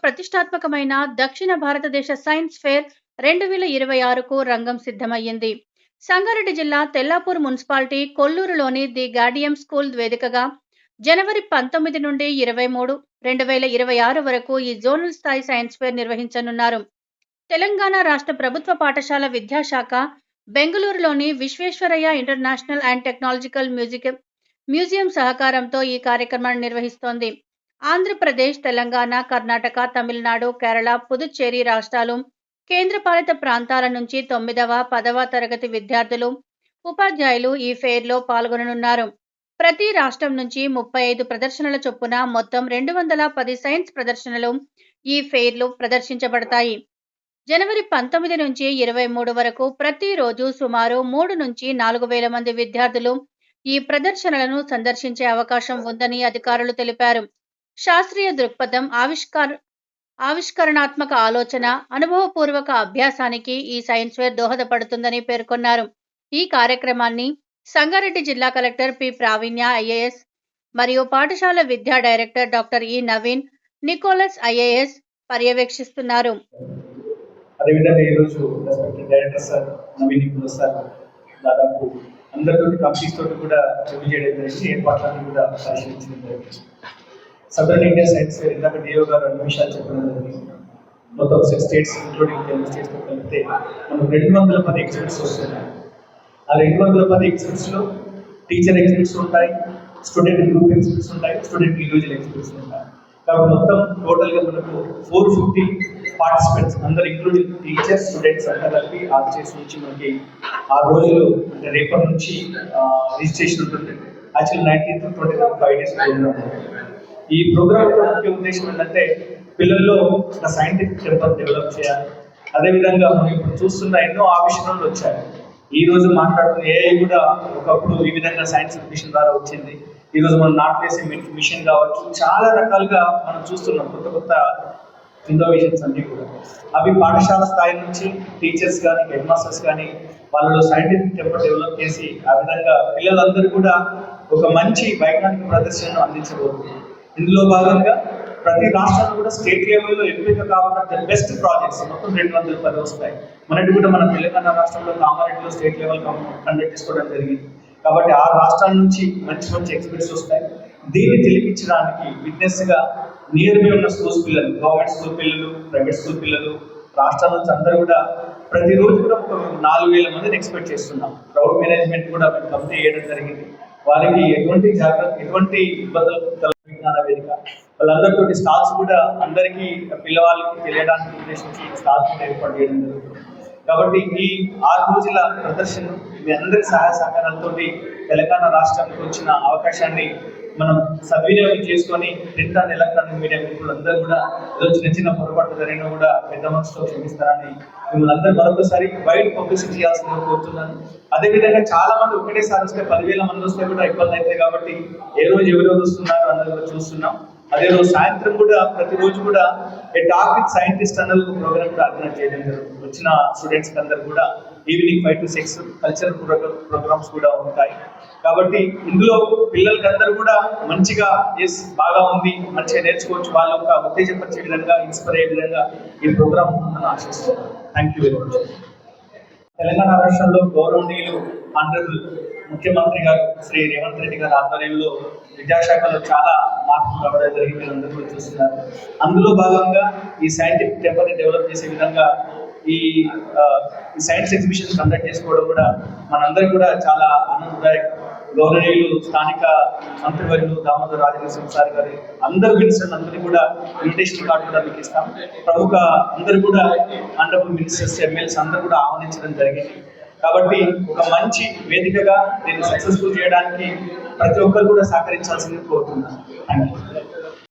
ప్రతిష్టాత్మకమైన దక్షిణ భారతదేశ సైన్స్ ఫేర్ 2026కు రంగం సిద్ధమయ్యింది. సంగారెడ్డి జిల్లా తెల్లాపూర్ మున్సిపాలిటీ కొల్లూరులోని ది గాడియం స్కూల్ వేదికగా జనవరి 19 నుండి 23, 2026 వరకు ఈ జోనల్ స్థాయి సైన్స్ ఫేర్ నిర్వహించనున్నారు. తెలంగాణ రాష్ట్ర ప్రభుత్వ పాఠశాల విద్యాశాఖ బెంగళూరులోని Visvesvaraya international and technological museum సహకారంతో ఈ కార్యక్రమాన్ని నిర్వహిస్తోంది. ఆంధ్రప్రదేశ్, తెలంగాణ, కర్ణాటక, తమిళనాడు, కేరళ, పుదుచ్చేరి రాష్ట్రాలు, కేంద్రపాలిత ప్రాంతాల నుంచి 9వ, 10వ తరగతి విద్యార్థులు, ఉపాధ్యాయులు ఈ ఫెయిర్లో పాల్గొననున్నారు. ప్రతి రాష్ట్రం నుంచి 35 ప్రదర్శనల చొప్పున మొత్తం 210 సైన్స్ ప్రదర్శనలు ఈ ఫెయిర్లో ప్రదర్శించబడతాయి. జనవరి 19 నుంచి 23 వరకు ప్రతిరోజు సుమారు 3 నుంచి 4,000 మంది విద్యార్థులు ఈ ప్రదర్శనలను సందర్శించే అవకాశం ఉందని అధికారులు తెలిపారు. శాస్త్రీయ దృక్పథం, ఆవిష్కరణాత్మక ఆలోచన, అనుభవపూర్వక అభ్యాసానికి ఈ సైన్స్ ఫేర్ దోహదపడుతుందని పేర్కొన్నారు. ఈ కార్యక్రమాన్ని సంగారెడ్డి జిల్లా కలెక్టర్ పి. ప్రావీణ్య ఐఏఎస్ మరియు పాఠశాల విద్యా director doctor E. Naveen Nicholas IAS పర్యవేక్షిస్తున్నారు. అదేవిధంగా ఈరోజు respected director sir Naveen Nicholas sir దాదాపు అందరితో కంపెనీస్ తోటి కూడా రివ్యూ చేయడం జరిగింది, ఏర్పాట్లన్నీ కూడా పరిశీలించడం జరిగింది. సదరన్ ఇండియా సైన్స్ ఫేర్ ఇందాక డిఓ గారు 2 నిమిషాలు చెప్పడం జరిగింది. మొత్తం 6 స్టేట్స్ ఇంక్లూడింగ్ తెలుగు స్టేట్స్తో కలిపితే మనకు 210 ఎగ్జిబిట్స్ వస్తున్నాయి. ఆ 210 ఎగ్జిబిట్స్లో టీచర్ ఎగ్జిబిట్స్ ఉంటాయి, స్టూడెంట్ గ్రూప్ ఎగ్జిబిట్స్ ఉంటాయి, స్టూడెంట్ ఇండివిజువల్ ఎగ్జిబిట్స్ ఉంటాయి. కాబట్టి మొత్తం టోటల్గా మనకు 450 పార్టిసిపెంట్స్ అందరు ఇంక్లూడింగ్ టీచర్స్, స్టూడెంట్స్ అంతా కలిపి ఆర్చేస్ నుంచి మనకి 6 రోజులు అంటే రేపటి నుంచి రిజిస్ట్రేషన్ ఉంటుంది. Actual 19th to 20th 5 days programme. ఈ ప్రోగ్రామ్ యొక్క ముఖ్య ఉద్దేశం ఏంటంటే పిల్లల్లో ఒక సైంటిఫిక్ టెంపర్ డెవలప్ చేయాలి. అదేవిధంగా మనం ఇప్పుడు చూస్తున్న ఎన్నో ఆవిష్కరణలు వచ్చాయి. ఈ రోజు మాట్లాడుతున్న ఏఐ కూడా ఒకప్పుడు ఈ విధంగా సైన్స్ మిషన్ ద్వారా వచ్చింది. ఈరోజు మనం నాట్ వేసే మిషన్ కావచ్చు, చాలా రకాలుగా మనం చూస్తున్నాం కొత్త కొత్త ఇన్నోవేషన్స్ అన్నీ కూడా. అవి పాఠశాల స్థాయి నుంచి టీచర్స్ కానీ హెడ్ మాస్టర్స్ కానీ వాళ్ళలో సైంటిఫిక్ టెంపర్ డెవలప్ చేసి ఆ విధంగా పిల్లలందరూ కూడా ఒక మంచి వైజ్ఞానిక ప్రదర్శనను అందించబోతుంది. ఇందులో భాగంగా ప్రతి రాష్ట్రంలో కూడా స్టేట్ లెవెల్లో ఎంపిక కాకుండా బెస్ట్ ప్రాజెక్ట్స్ మొత్తం 210 వస్తాయి. మనకి కూడా మన తెలంగాణ రాష్ట్రంలో కామారెడ్డిలో స్టేట్ లెవెల్ కండక్ట్ చేసుకోవడం జరిగింది. కాబట్టి 6 రాష్ట్రాల నుంచి మంచి మంచి ఎక్స్పర్ట్స్ వస్తాయి. దీన్ని తెలిపించడానికి విట్నెస్గా నియర్ బై ఉన్న స్కూల్స్ పిల్లలు, గవర్నమెంట్ స్కూల్ పిల్లలు, ప్రైవేట్ స్కూల్ పిల్లలు, రాష్ట్రాల నుంచి అందరూ కూడా ప్రతిరోజు కూడా ఒక 4,000 మందిని ఎక్స్పెక్ట్ చేస్తున్నాం. క్రౌడ్ మేనేజ్మెంట్ కూడా మేము కంప్లీట్ చేయడం జరిగింది. వారికి ఎటువంటి ఇబ్బందులు విజ్ఞాన వేదిక వాళ్ళందరితో స్టాల్స్ కూడా అందరికీ పిల్లవాళ్ళకి తెలియడానికి ఉద్దేశించి స్టాల్స్ కూడా ఏర్పాటు చేయడం జరుగుతుంది. కాబట్టి ఈ 6 రోజుల ప్రదర్శన మీ అందరి సహాయ సహకారాలతో తెలంగాణ రాష్ట్రానికి వచ్చిన అవకాశాన్ని మనం సద్వినియోగం చేసుకొని ప్రింట్ అండ్ ఎలక్ట్రానిక్ మీడియా మిత్రులందరూ కూడా ఏదో చిన్న పొరపాటు జరిగినా కూడా పెద్ద మనసుతో క్షమిస్తారని మిమ్మల్ని అందరూ మరొకసారి వైడ్ పబ్లిసిటీ చేయాల్సిందిగా కోరుతున్నాను. అదేవిధంగా చాలా మంది ఒకటేసారి వస్తే 10,000 మంది వస్తే కూడా ఇబ్బంది అవుతాయి. కాబట్టి ఏ రోజు ఎవరెవరు వస్తున్నారో అందరూ కూడా చూస్తున్నాం. అదే రోజు సాయంత్రం కూడా ప్రతిరోజు కూడా ఏ టాక్ విత్ సైంటిస్ట్ అన్న ప్రోగ్రామ్ కూడా ఆర్గనైజ్ చేయడం జరుగుతుంది. వచ్చిన స్టూడెంట్స్కి అందరూ కూడా ఈవినింగ్ 5 to 6 కల్చరల్ ప్రోగ్రామ్స్ కూడా ఉంటాయి. కాబట్టి ఇందులో పిల్లలకి అందరూ కూడా మంచిగా బాగా ఉంది, మంచిగా నేర్చుకోవచ్చు, వాళ్ళ ఒక ఉత్తేజపరిచే విధంగా, ఇన్స్పైర్ అయ్యే విధంగా ఈ ప్రోగ్రామ్ ఉంటుందని ఆశిస్తున్నాను. Thank you very much. Telangana రాష్ట్రంలో గౌరవనీయులు ఆనరబుల్ ముఖ్యమంత్రి గారు శ్రీ రేవంత్ రెడ్డి గారి ఆధ్వర్యంలో విద్యాశాఖలో చాలా మార్పులు రావడం జరిగింది, అందరూ కూడా చూస్తున్నారు. అందులో భాగంగా ఈ సైంటిఫిక్ టెంపర్ని డెవలప్ చేసే విధంగా ఈ సైన్స్ ఎగ్జిబిషన్ కండక్ట్ చేసుకోవడం కూడా మనందరికీ కూడా చాలా ఆనందదాయకం. గౌరవనీయులు స్థానిక మంత్రివర్యులు దామోదర్ రాజనరసింహ సార్ గారి అందరు మినిస్టర్లు అందరినీ కూడా ఇన్విటేషన్ కార్డు కూడా మీకు ఇస్తాం. ప్రముఖ అందరూ కూడా ఆనరబుల్ మినిస్టర్స్, ఎమ్మెల్యేస్ అందరూ కూడా ఆహ్వానించడం జరిగింది. కాబట్టి ఒక మంచి వేదికగా దీన్ని సక్సెస్ఫుల్ చేయడానికి ప్రతి ఒక్కరు కూడా సహకరించాల్సింది కోరుతున్నాను. Thank you.